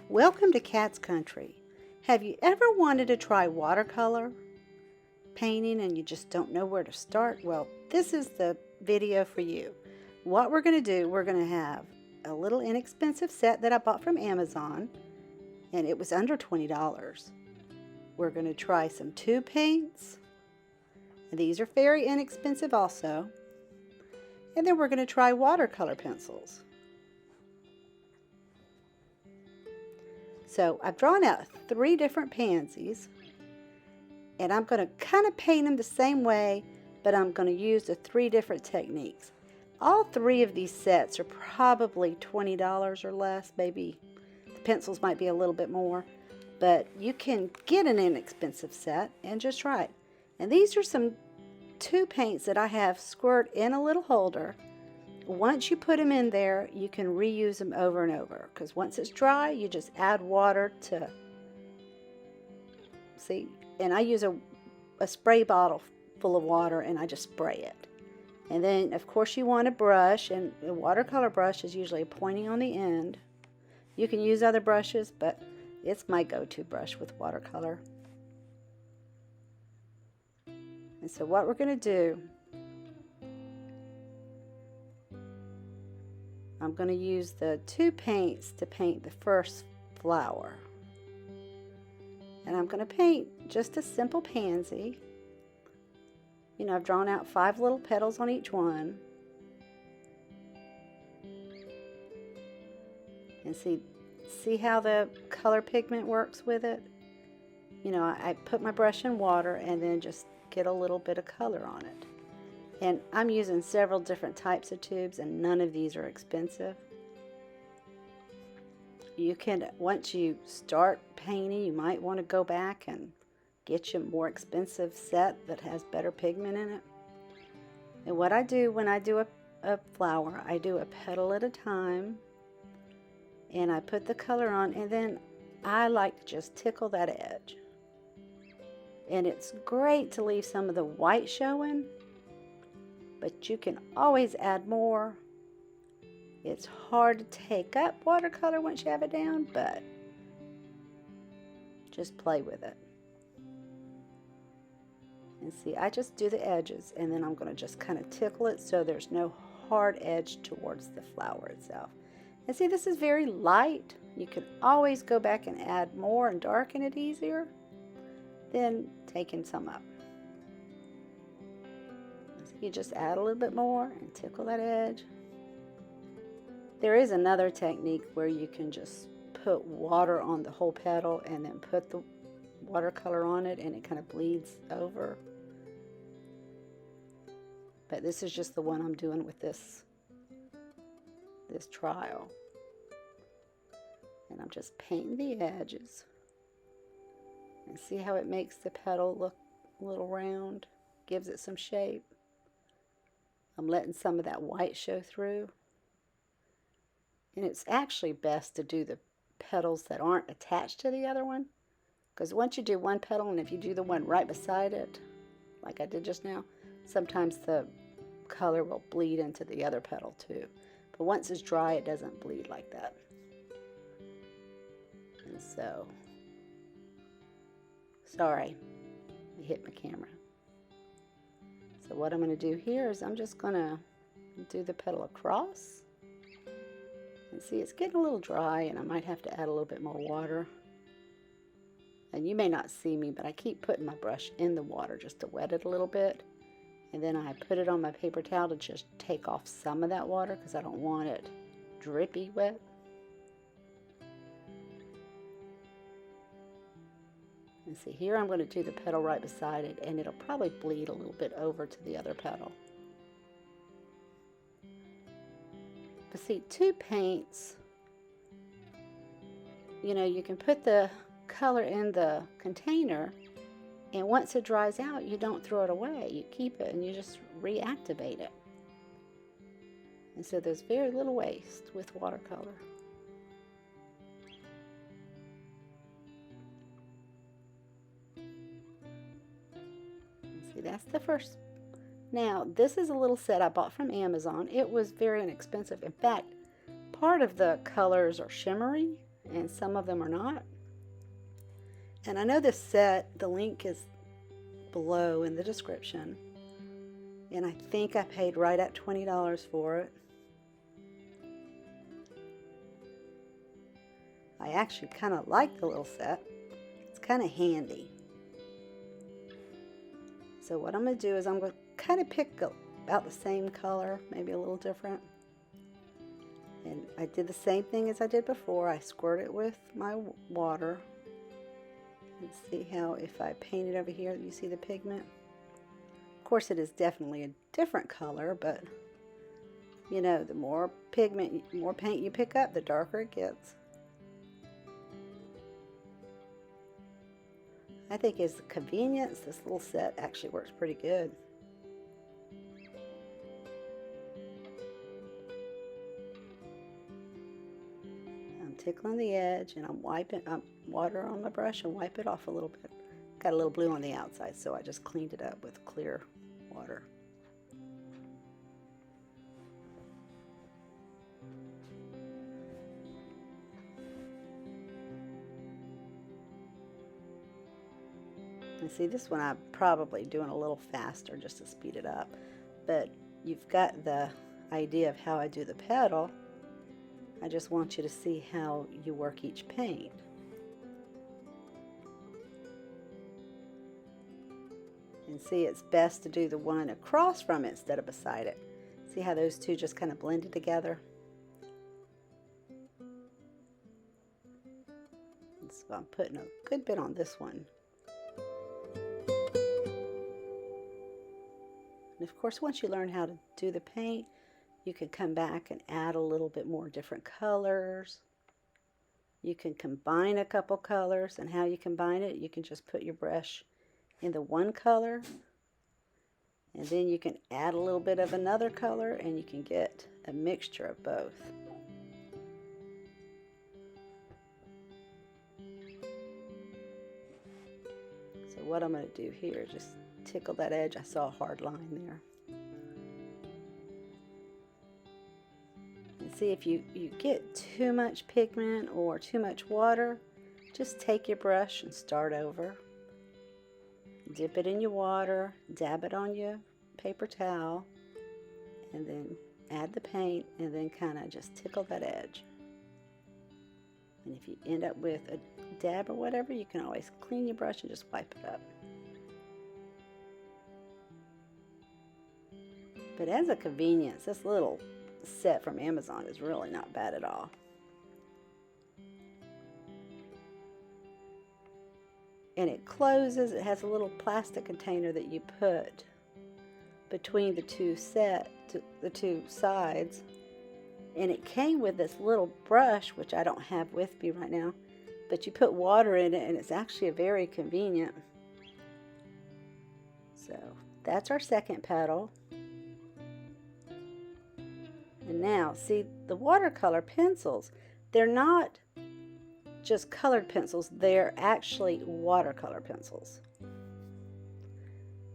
Welcome to KatsCountry. Have you ever wanted to try watercolor painting and you just don't know where to start? Well, this is the video for you. What we're going to do, we're going to have a little inexpensive set that I bought from Amazon, and it was under $20. We're going to try some tube paints. These are very inexpensive also. And then we're going to try watercolor pencils. So I've drawn out 3 different pansies, and I'm going to kind of paint them the same way, but I'm going to use the 3 different techniques. All 3 of these sets are probably $20 or less. Maybe the pencils might be a little bit more, but you can get an inexpensive set and just try it. And these are some tube paints that I have squirt in a little holder. Once you put them in there, you can reuse them over and over, because once it's dry, you just add water to, see, and I use a spray bottle full of water, and I just spray it. And then, of course, you want a brush, and a watercolor brush is usually pointing on the end. You can use other brushes, but it's my go-to brush with watercolor. And so what we're going to do, I'm going to use the 2 paints to paint the first flower. And I'm going to paint just a simple pansy. You know, I've drawn out 5 little petals on each one. And see how the color pigment works with it? You know, I put my brush in water and then just get a little bit of color on it. And I'm using several different types of tubes, and none of these are expensive. You can, once you start painting, you might want to go back and get you a more expensive set that has better pigment in it. And what I do when I do a flower, I do a petal at a time, and I put the color on, and then I like to just tickle that edge. And it's great to leave some of the white showing, but you can always add more. It's hard to take up watercolor once you have it down, but just play with it. And see, I just do the edges, and then I'm going to just kind of tickle it so there's no hard edge towards the flower itself. And see, this is very light. You can always go back and add more and darken it easier than taking some up. You just add a little bit more and tickle that edge. There is another technique where you can just put water on the whole petal and then put the watercolor on it, and it kind of bleeds over. But this is just the one I'm doing with this trial. And I'm just painting the edges. And see how it makes the petal look a little round? Gives it some shape. I'm letting some of that white show through. And it's actually best to do the petals that aren't attached to the other one, because once you do one petal, and if you do the one right beside it, like I did just now, sometimes the color will bleed into the other petal too. But once it's dry, it doesn't bleed like that. And so, sorry, I hit my camera. So what I'm going to do here is I'm just going to do the petal across. And see, it's getting a little dry, and I might have to add a little bit more water. And you may not see me, but I keep putting my brush in the water just to wet it a little bit. And then I put it on my paper towel to just take off some of that water, because I don't want it drippy wet. And see, here I'm going to do the petal right beside it, and it'll probably bleed a little bit over to the other petal. But see, 2 paints, you know, you can put the color in the container, and once it dries out, you don't throw it away. You keep it and you just reactivate it. And so there's very little waste with watercolor. See, that's the first. Now, this is a little set I bought from Amazon. It was very inexpensive. In fact, part of the colors are shimmery, and some of them are not. And I know this set, the link is below in the description, and I think I paid right at $20 for it. I actually kind of like the little set. It's kind of handy. So what I'm going to do is I'm going to kind of pick about the same color, maybe a little different. And I did the same thing as I did before. I squirt it with my water. And see how if I paint it over here, you see the pigment? Of course, it is definitely a different color, but you know, the more pigment, more paint you pick up, the darker it gets. I think as a convenience, this little set actually works pretty good. I'm tickling the edge and I'm wiping water on my brush and wipe it off a little bit. Got a little blue on the outside, so I just cleaned it up with clear water. And see, this one I'm probably doing a little faster just to speed it up, but you've got the idea of how I do the petal. I just want you to see how you work each paint. And see, it's best to do the one across from it instead of beside it. See how those two just kind of blended together? And so I'm putting a good bit on this one. And of course, once you learn how to do the paint, you can come back and add a little bit more different colors. You can combine a couple colors, and how you combine it, you can just put your brush in the one color, and then you can add a little bit of another color, and you can get a mixture of both. So what I'm going to do here is just tickle that edge. I saw a hard line there. And see, if you get too much pigment or too much water, just take your brush and start over. Dip it in your water, dab it on your paper towel, and then add the paint, and then kind of just tickle that edge. And if you end up with a dab or whatever, you can always clean your brush and just wipe it up. But as a convenience, this little set from Amazon is really not bad at all. And it closes. It has a little plastic container that you put between the two sides. And it came with this little brush, which I don't have with me right now, but you put water in it, and it's actually very convenient. So that's our second petal. And now, see, the watercolor pencils, they're not just colored pencils, they're actually watercolor pencils.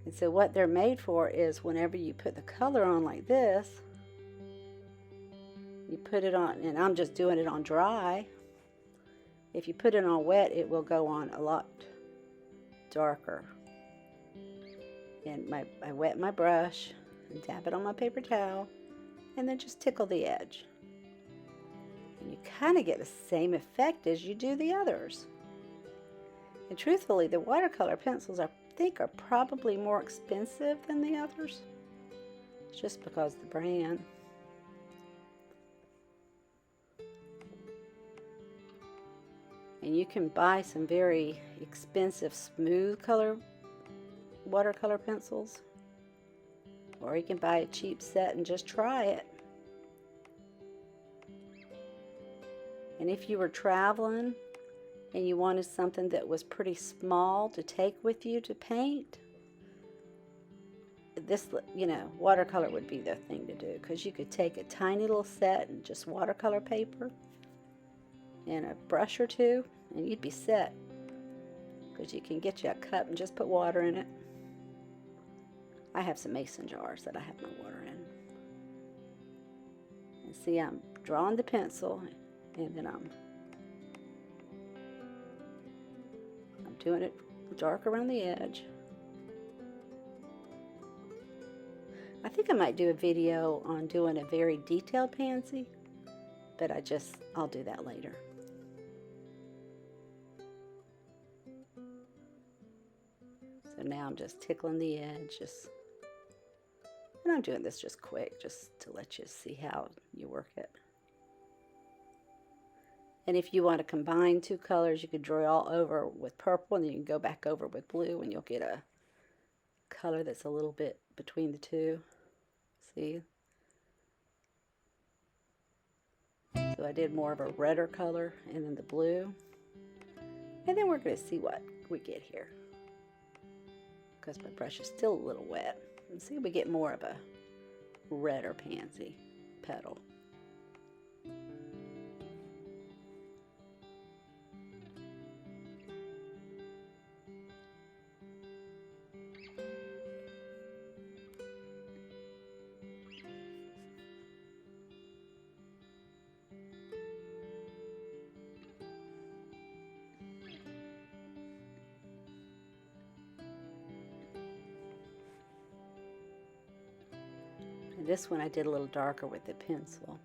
And so what they're made for is whenever you put the color on like this, you put it on, and I'm just doing it on dry. If you put it on wet, it will go on a lot darker. And I wet my brush and dab it on my paper towel, and then just tickle the edge. And you kind of get the same effect as you do the others. And truthfully, the watercolor pencils I think are probably more expensive than the others, just because of the brand. And you can buy some very expensive smooth color watercolor pencils, or you can buy a cheap set and just try it. And if you were traveling and you wanted something that was pretty small to take with you to paint, this, you know, watercolor would be the thing to do, because you could take a tiny little set and just watercolor paper and a brush or two, and you'd be set, because you can get you a cup and just put water in it. I have some mason jars that I have my water in. And see, I'm drawing the pencil, and then I'm doing it dark around the edge. I think I might do a video on doing a very detailed pansy, but I'll do that later. So now I'm just tickling the edge, and I'm doing this just quick, just to let you see how you work it. And if you want to combine two colors, you could draw all over with purple, and then you can go back over with blue, and you'll get a color that's a little bit between the two. See? So I did more of a redder color, and then the blue. And then we're going to see what we get here, because my brush is still a little wet. And see if we get more of a redder pansy petal. And this one I did a little darker with the pencil.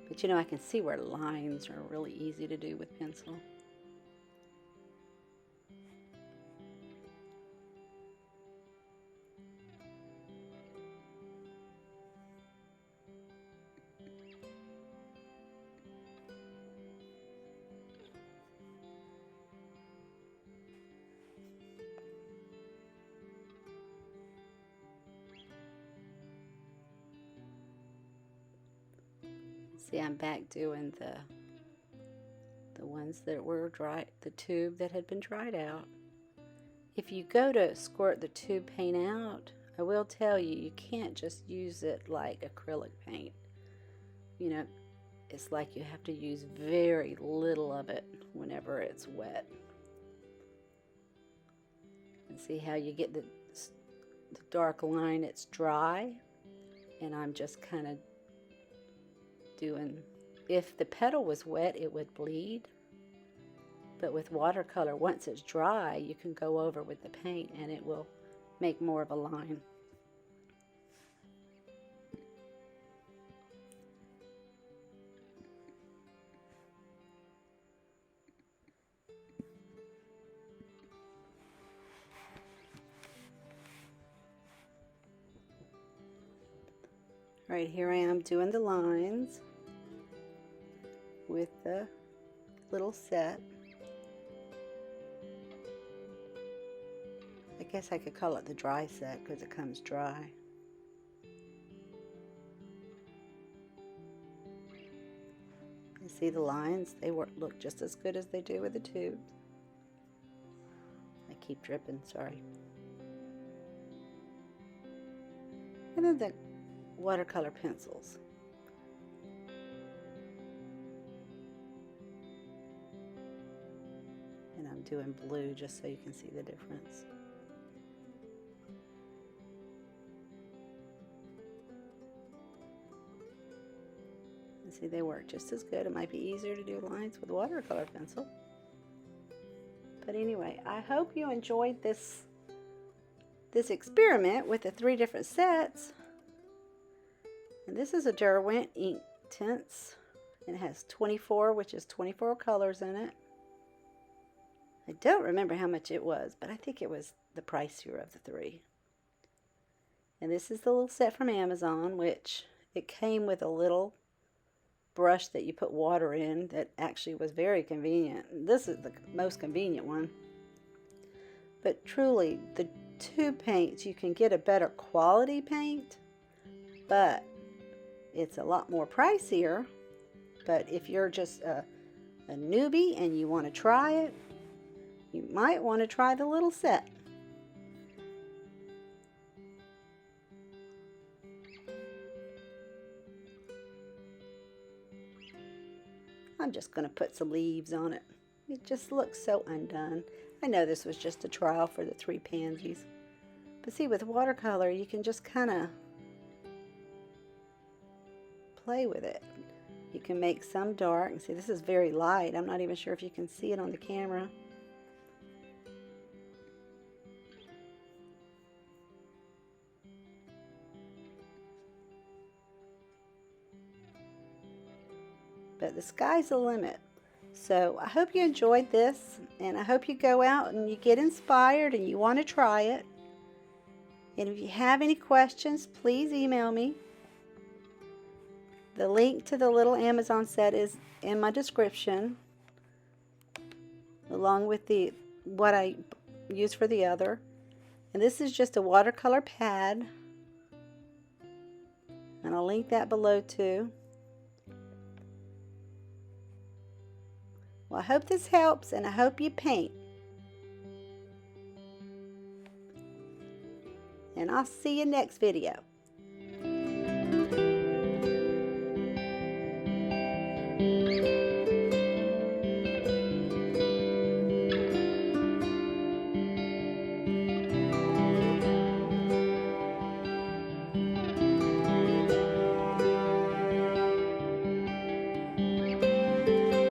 But you know, I can see where lines are really easy to do with pencil. See, I'm back doing the ones that were dry, the tube that had been dried out. If you go to squirt the tube paint out, I will tell you, you can't just use it like acrylic paint. You know, it's like you have to use very little of it whenever it's wet. And see how you get the dark line, it's dry, and I'm just kind of doing, if the petal was wet, it would bleed, but with watercolor, once it's dry, you can go over with the paint and it will make more of a line. Right here I am doing the lines with the little set. I guess I could call it the dry set because it comes dry. You see the lines? They look just as good as they do with the tubes. I keep dripping, sorry. And then the watercolor pencils. And I'm doing blue just so you can see the difference. And see, they work just as good. It might be easier to do lines with watercolor pencil. But anyway, I hope you enjoyed this experiment with the 3 different sets. And this is a Derwent ink tints, and it has 24, which is 24 colors in it. I don't remember how much it was, but I think it was the pricier of the 3. And this is the little set from Amazon, which it came with a little brush that you put water in that actually was very convenient. This is the most convenient one. But truly, the tube paints, you can get a better quality paint, but it's a lot more pricier. But if you're just a newbie and you want to try it, you might want to try the little set. I'm just going to put some leaves on it. It just looks so undone. I know this was just a trial for the 3 pansies. But see, with watercolor, you can just kind of play with it. You can make some dark. And see, this is very light. I'm not even sure if you can see it on the camera. but the sky's the limit. So I hope you enjoyed this, and I hope you go out and you get inspired and you want to try it. And if you have any questions, please email me. The link to the little Amazon set is in my description, along with what I use for the other. And this is just a watercolor pad, and I'll link that below too. Well, I hope this helps, and I hope you paint. And I'll see you next video.